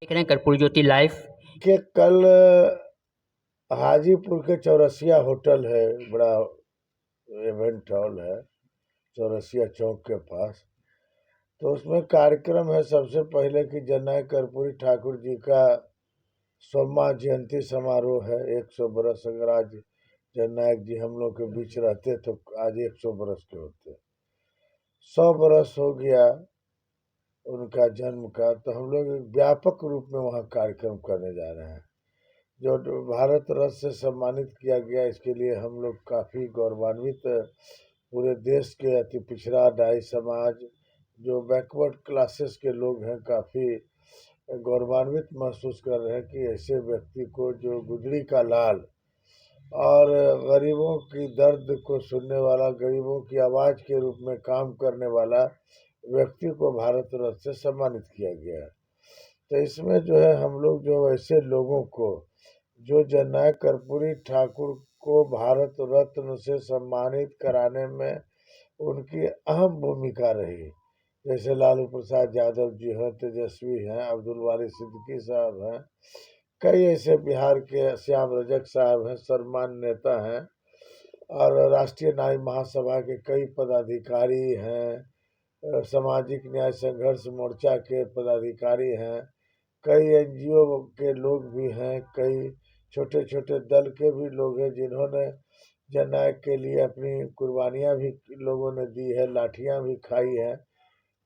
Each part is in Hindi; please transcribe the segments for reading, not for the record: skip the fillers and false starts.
देख रहे हैं कर्पूरी ज्योति लाइव। कि कल हाजीपुर के चौरसिया होटल है, बड़ा इवेंट हॉल है चौरसिया चौक के पास। तो उसमें कार्यक्रम है सबसे पहले कि जननायक कर्पूरी ठाकुर जी का 100वां जयंती समारोह है। 100 बरस अगर आज जननायक जी हम लोग के बीच रहते तो आज 100 बरस के होते। 100 बरस हो गया उनका जन्म का, तो हम लोग एक व्यापक रूप में वहाँ कार्यक्रम करने जा रहे हैं। जो भारत रत्न से सम्मानित किया गया, इसके लिए हम लोग काफ़ी गौरवान्वित। पूरे देश के अति पिछड़ा डाई समाज, जो बैकवर्ड क्लासेस के लोग हैं, काफ़ी गौरवान्वित महसूस कर रहे हैं कि ऐसे व्यक्ति को, जो गुजरी का लाल और गरीबों की दर्द को सुनने वाला, गरीबों की आवाज़ के रूप में काम करने वाला व्यक्ति को भारत रत्न से सम्मानित किया गया है। तो इसमें जो है हम लोग जो ऐसे लोगों को, जो जननायक कर्पूरी ठाकुर को भारत रत्न से सम्मानित कराने में उनकी अहम भूमिका रही, जैसे लालू प्रसाद यादव जी हैं, तेजस्वी हैं, अब्दुल वारी सिद्दीकी साहब हैं, कई ऐसे बिहार के श्याम रजक साहब हैं, सर्वमान्य नेता हैं, और राष्ट्रीय न्याय महासभा के कई पदाधिकारी हैं, सामाजिक न्याय संघर्ष मोर्चा के पदाधिकारी हैं, कई एनजीओ के लोग भी हैं, कई छोटे छोटे दल के भी लोग हैं जिन्होंने जननायक के लिए अपनी कुर्बानियाँ भी लोगों ने दी है, लाठियाँ भी खाई हैं।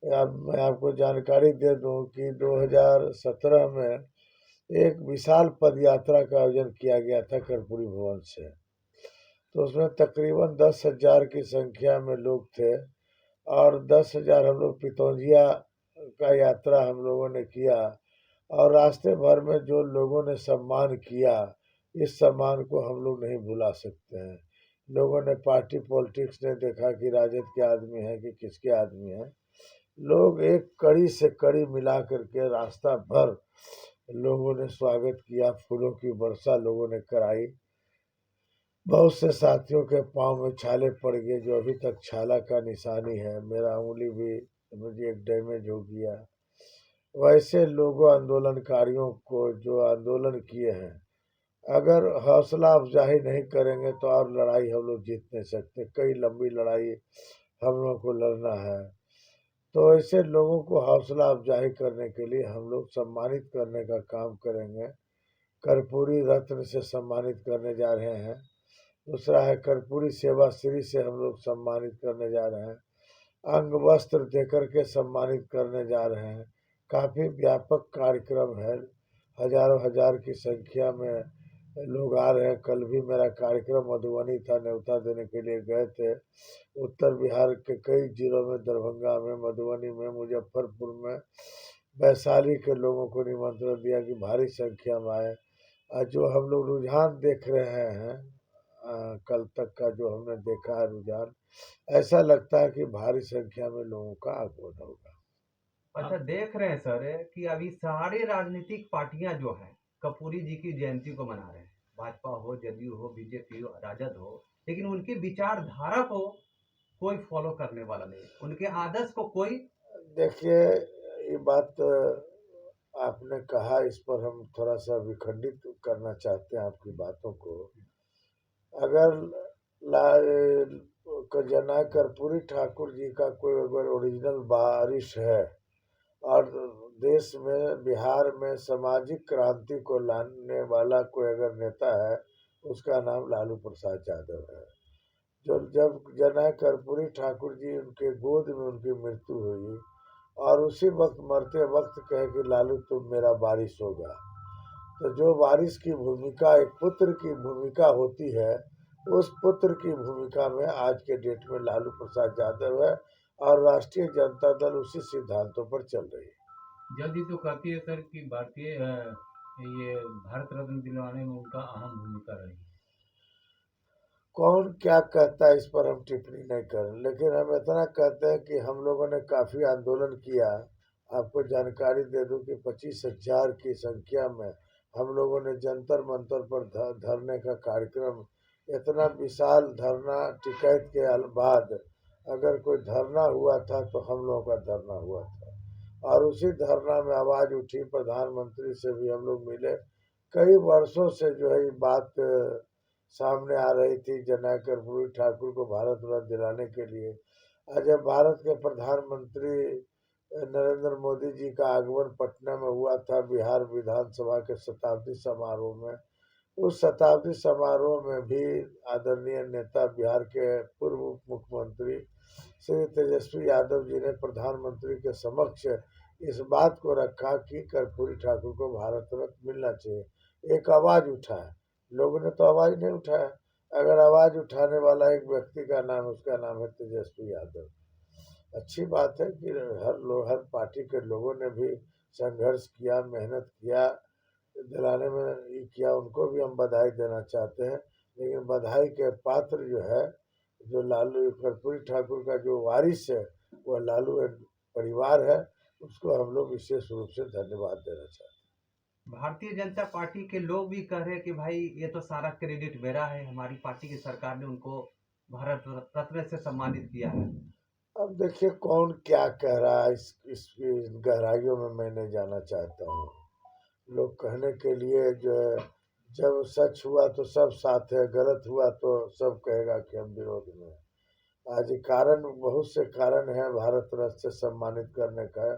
अब मैं आपको जानकारी दे दूं कि 2017 में एक विशाल पदयात्रा का आयोजन किया गया था कर्पूरी भवन से। तो उसमें तकरीबन 10,000 की संख्या में लोग थे, और 10,000 हम लोग पितौंजिया का यात्रा हम लोगों ने किया, और रास्ते भर में जो लोगों ने सम्मान किया, इस सम्मान को हम लोग नहीं भुला सकते हैं। लोगों ने पार्टी पॉलिटिक्स ने देखा कि राजद के आदमी हैं कि किसके आदमी हैं। लोग एक कड़ी से कड़ी मिला करके रास्ता भर लोगों ने स्वागत किया, फूलों की वर्षा लोगों ने कराई। बहुत से साथियों के पांव में छाले पड़ गए, जो अभी तक छाला का निशानी है। मेरा उंगली भी, मुझे एक डैमेज हो गया। वैसे लोगों, आंदोलनकारियों को जो आंदोलन किए हैं, अगर हौसला अफजाई नहीं करेंगे तो और लड़ाई हम लोग जीत नहीं सकते। कई लंबी लड़ाई हम लोग को लड़ना है। तो ऐसे लोगों को हौसला अफजाई करने के लिए हम लोग सम्मानित करने का काम करेंगे। कर्पूरी रत्न से सम्मानित करने जा रहे हैं। दूसरा है कर्पूरी सेवा श्री से हम लोग सम्मानित करने जा रहे हैं। अंग वस्त्र देकर के सम्मानित करने जा रहे हैं। काफ़ी व्यापक कार्यक्रम है, हजारों हजार की संख्या में लोग आ रहे हैं। कल भी मेरा कार्यक्रम मधुबनी था, न्योता देने के लिए गए थे। उत्तर बिहार के कई जिलों में, दरभंगा में, मधुबनी में, मुजफ्फरपुर में, वैशाली के लोगों को निमंत्रण दिया कि भारी संख्या में आए। जो हम लोग रुझान देख रहे हैं, कल तक का जो हमने देखा है रुझान, ऐसा लगता है कि भारी संख्या में लोगों का आगमन होगा। अच्छा, देख रहे हैं सर कि अभी सारे राजनीतिक पार्टियां जो हैं कर्पूरी जी की जयंती को मना रहे हैं। भाजपा हो, जदयू हो, बीजेपी हो, राजद हो, लेकिन उनकी विचारधारा को कोई फॉलो करने वाला नहीं, उनके आदर्श को कोई। देखिए, ये बात आपने कहा, इस पर हम थोड़ा सा विखंडित करना चाहते हैं आपकी बातों को। अगर जननायक कर्पूरी ठाकुर जी का कोई अगर ओरिजिनल वारिस है, और देश में, बिहार में सामाजिक क्रांति को लाने वाला कोई अगर नेता है, उसका नाम लालू प्रसाद यादव है। जो जब जननायक कर्पूरी ठाकुर जी, उनके गोद में उनकी मृत्यु हुई, और उसी वक्त मरते वक्त कहे कि लालू तुम मेरा वारिस होगा, तो जो वारिस की भूमिका एक पुत्र की भूमिका होती है, उस पुत्र की भूमिका में आज के डेट में लालू प्रसाद यादव है, और राष्ट्रीय जनता दल उसी सिद्धांतों पर चल रही है। जल्दी तो कहती है सर कि भारतीय ये भारत रत्न दिलवाने में उनका अहम भूमिका रही। कौन क्या कहता है इस पर हम टिप्पणी नहीं करें, लेकिन हम इतना कहते हैं कि हम लोगों ने काफ़ी आंदोलन किया। आपको जानकारी दे दूं कि 25,000 की संख्या में हम लोगों ने जंतर मंतर पर धरने का कार्यक्रम, इतना विशाल धरना, टिकैत के बाद अगर कोई धरना हुआ था तो हम लोगों का धरना हुआ था। और उसी धरना में आवाज़ उठी, प्रधानमंत्री से भी हम लोग मिले। कई वर्षों से जो है ये बात सामने आ रही थी जननायक कर्पूरी ठाकुर को भारत रत्न दिलाने के लिए। आज जब भारत के प्रधानमंत्री नरेंद्र मोदी जी का आगमन पटना में हुआ था बिहार विधानसभा के शताब्दी समारोह में, उस शताब्दी समारोह में भी आदरणीय नेता बिहार के पूर्व उप मुख्यमंत्री श्री तेजस्वी यादव जी ने प्रधानमंत्री के समक्ष इस बात को रखा कि कर्पूरी ठाकुर को भारत रत्न मिलना चाहिए। एक आवाज़ उठा है, लोगों ने तो आवाज़ नहीं उठाया। अगर आवाज़ उठाने वाला एक व्यक्ति का नाम, उसका नाम है तेजस्वी यादव। अच्छी बात है कि हर पार्टी के लोगों ने भी संघर्ष किया, मेहनत किया, दिलाने में ये किया, उनको भी हम बधाई देना चाहते हैं। लेकिन बधाई के पात्र जो है, जो लालू कर्पूरी ठाकुर का जो वारिस है, वह लालू परिवार है, उसको हम लोग विशेष रूप से धन्यवाद देना चाहते हैं। भारतीय जनता पार्टी के लोग भी कह रहे हैं कि भाई ये तो सारा क्रेडिट मेरा है, हमारी पार्टी की सरकार ने उनको भारत रत्न से सम्मानित किया है। अब देखिए कौन क्या कह रहा है, इस गहराइयों में मैं नहीं जाना चाहता हूँ। लोग कहने के लिए जो है, जब सच हुआ तो सब साथ है, गलत हुआ तो सब कहेगा कि हम विरोध में हैं। आज कारण, बहुत से कारण हैं भारत रत्न से सम्मानित करने का।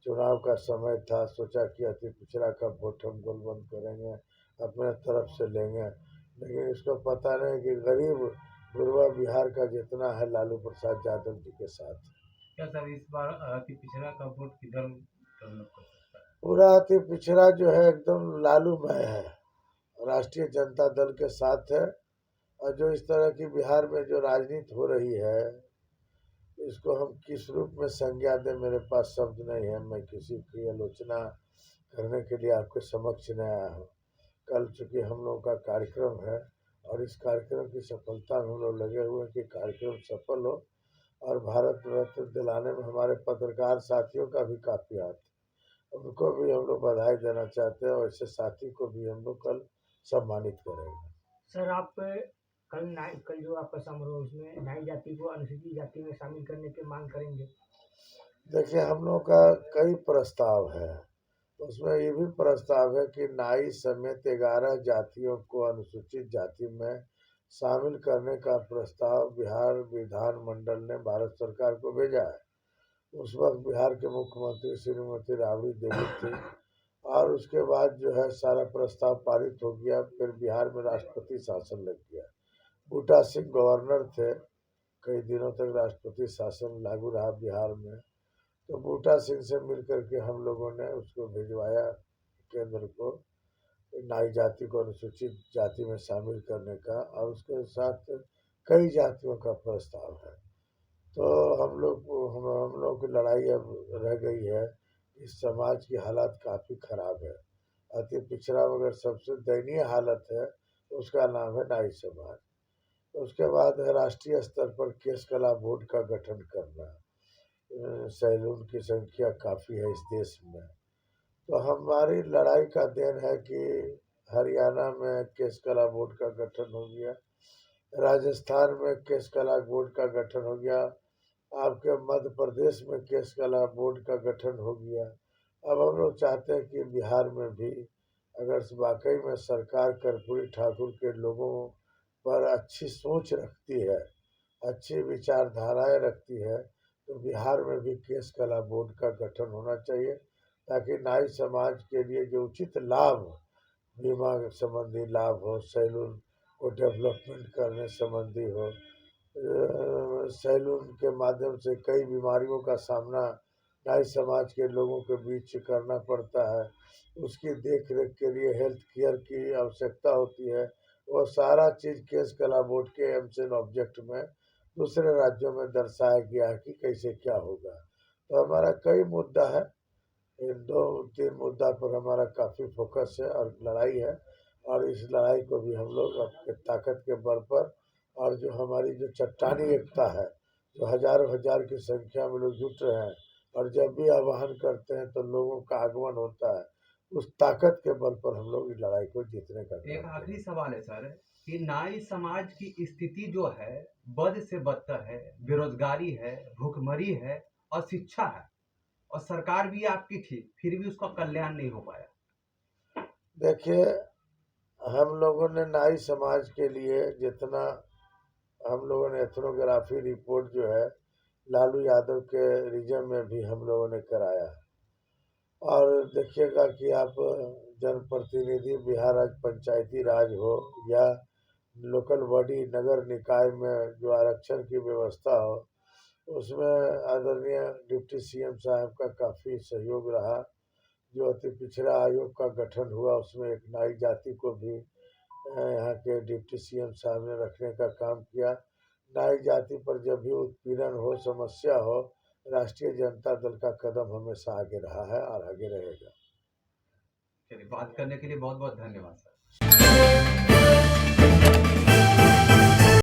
चुनाव का समय था, सोचा कि अति पिछड़ा का वोट हम गोलबंद करेंगे, अपने तरफ से लेंगे। लेकिन इसको पता नहीं कि गरीब गुरबा बिहार का जितना है लालू प्रसाद यादव जी के साथ। क्या सर इस बार अति पिछड़ा का वोट किधर टर्न कर सकता है? पूरा अति पिछड़ा जो है एकदम लालूमय है, राष्ट्रीय जनता दल के साथ है। और जो इस तरह की बिहार में जो राजनीति हो रही है, इसको हम किस रूप में संज्ञा दें, मेरे पास शब्द नहीं है। मैं किसी की आलोचना करने के लिए आपके समक्ष नहीं आया हूँ। कल चूँकि हम लोगों का कार्यक्रम है और इस कार्यक्रम की सफलता में हम लोग लगे हुए हैं कि कार्यक्रम सफल हो, और भारत रत्न दिलाने में हमारे पत्रकार साथियों का भी काफ़ी हाथ है। उनको भी हम लोग बधाई देना चाहते हैं, और ऐसे साथी को भी हम लोग कल सम्मानित करेंगे। सर आप कल जो आपका समारोह उसमें नाई जाति को अनुसूचित जाति में शामिल करने की मांग करेंगे? देखिए हम लोग का कई प्रस्ताव है, उसमें ये भी प्रस्ताव है कि नाई समेत 11 जातियों को अनुसूचित जाति में शामिल करने का प्रस्ताव बिहार विधानमंडल ने भारत सरकार को भेजा है। उस वक्त बिहार के मुख्यमंत्री श्रीमती राबड़ी देवी थी, और उसके बाद जो है सारा प्रस्ताव पारित हो गया। फिर बिहार में राष्ट्रपति शासन लग गया। बूटा सिंह गवर्नर थे, कई दिनों तक राष्ट्रपति शासन लागू रहा बिहार में। तो बूटा सिंह से मिल करके हम लोगों ने उसको भिजवाया केंद्र को, नाई जाति को अनुसूचित जाति में शामिल करने का, और उसके साथ कई जातियों का प्रस्ताव है। तो हम लोग की लड़ाई अब रह गई है। इस समाज की हालत काफ़ी ख़राब है। अति पिछड़ा मगर सबसे दयनीय हालत है, उसका नाम है नाई समाज। उसके बाद है राष्ट्रीय स्तर पर केस कला बोर्ड का गठन करना। सैलून की संख्या काफ़ी है इस देश में। तो हमारी लड़ाई का देन है कि हरियाणा में केस कला बोर्ड का गठन हो गया, राजस्थान में केस कला बोर्ड का गठन हो गया, आपके मध्य प्रदेश में केस कला बोर्ड का गठन हो गया। अब हम लोग चाहते हैं कि बिहार में भी अगर वाकई में सरकार कर्पूरी ठाकुर के लोगों पर अच्छी सोच रखती है, अच्छी विचारधाराएं रखती है, तो बिहार में भी केस कला बोर्ड का गठन होना चाहिए, ताकि नाई समाज के लिए जो उचित लाभ, बीमा संबंधी लाभ हो, सैलून को डेवलपमेंट करने संबंधी हो। सैलून के माध्यम से कई बीमारियों का सामना नाई समाज के लोगों के बीच करना पड़ता है। उसकी देख रेख के लिए हेल्थ केयर की आवश्यकता होती है। वो सारा चीज़ केस कला बोर्ड के एम्स एंड ऑब्जेक्ट में दूसरे राज्यों में दर्शाया गया है कि कैसे क्या होगा। तो हमारा कई मुद्दा है, इन 2-3 मुद्दा पर हमारा काफ़ी फोकस है और लड़ाई है। और इस लड़ाई को भी हम लोग अपने ताकत के बल पर, और जो हमारी जो चट्टानी एकता है, जो हज़ारों हज़ार की संख्या में लोग जुट रहे हैं, और जब भी आह्वान करते हैं तो लोगों का आगमन होता है, उस ताकत के बल पर हम लोग इस लड़ाई को जीतने का एक काम आखिरी करेंगे। सवाल है सर कि नाई समाज की स्थिति जो है बद से बदतर है, बेरोजगारी है, भूखमरी है, अशिक्षा है। और सरकार भी आपकी थी, फिर भी उसका कल्याण नहीं हो पाया। देखिए, हम लोगों ने नाई समाज के लिए जितना हम लोगों ने एथनोग्राफी रिपोर्ट जो है लालू यादव के रीजन में भी हम लोगों ने कराया है। और देखिएगा कि आप जनप्रतिनिधि बिहार राज्य पंचायती राज हो या लोकल बॉडी नगर निकाय में जो आरक्षण की व्यवस्था हो, उसमें आदरणीय डिप्टी सीएम साहब का काफ़ी सहयोग रहा। जो अति पिछड़ा आयोग का गठन हुआ उसमें एक नाई जाति को भी यहाँ के डिप्टी सीएम साहब ने रखने का काम किया। नाई जाति पर जब भी उत्पीड़न हो, समस्या हो, राष्ट्रीय जनता दल का कदम हमेशा आगे रहा है और आगे रहेगा। चलिए, बात करने के लिए बहुत बहुत धन्यवाद सर।